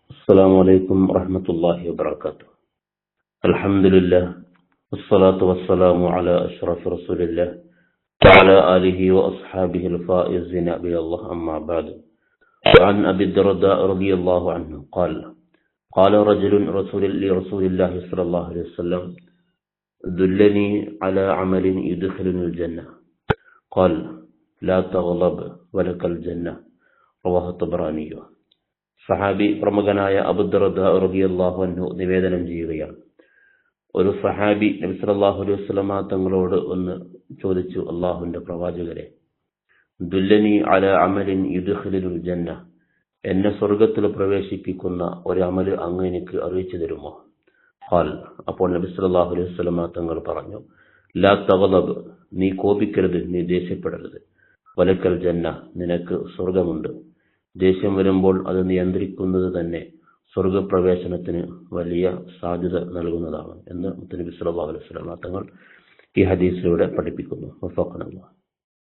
السلام عليكم ورحمة الله وبركاته. الحمد لله والصلاة والسلام على أشرف رسول الله وعلى آله وأصحابه الفائزين بإذن الله، أما بعد. وعن أبي الدرداء رضي الله عنه قال قال رجل لرسول الله صلى الله عليه وسلم: دلني على عمل يدخلني الجنة. قال: لا تغضب ولك الجنة. رواه الطبراني. സഹാബി പ്രമുഖനായ അബൂദർദാ റളിയല്ലാഹു അൻഹു നിവേദനം ചെയ്യുകയാണ്. ഒരു സഹാബി നബി സല്ലല്ലാഹു അലൈഹി വസല്ലമ തങ്ങളോട് ഒന്ന് ചോദിച്ചു: അല്ലാഹുവിന്റെ പ്രവാചകരെ, ദുല്ലനി അലാ അമലിൻ യുദ്ഖിലുൽ ജന്ന, എന്നെ സ്വർഗ്ഗത്തിൽ പ്രവേശിപ്പിക്കുന്ന ഒരു അമൽ അങ്ങ് എനിക്ക് അറിയിച്ചു തരുമോ? ഖാൽ, അപ്പോൾ നബി സല്ലല്ലാഹു അലൈഹി വസല്ലമ തങ്ങൾ പറഞ്ഞു: ലാ തഗ്ളബ്, നീ കോപിക്കരുത്, നീ ദേഷ്യപ്പെടരുത്. വലക്കൽ ജന്ന, നിനക്ക് സ്വർഗ്ഗമുണ്ട്. ദേഷ്യം വരുമ്പോൾ അത് നിയന്ത്രിക്കുന്നത് തന്നെ സ്വർഗപ്രവേശനത്തിന് വലിയ സാധ്യത നൽകുന്നതാണ് എന്ന് മുത്തനബി സല്ലല്ലാഹു അലൈഹി വസല്ലം തങ്ങൾ ഈ ഹദീസിലൂടെ പഠിപ്പിക്കുന്നു. വഫഖനല്ലാഹ്.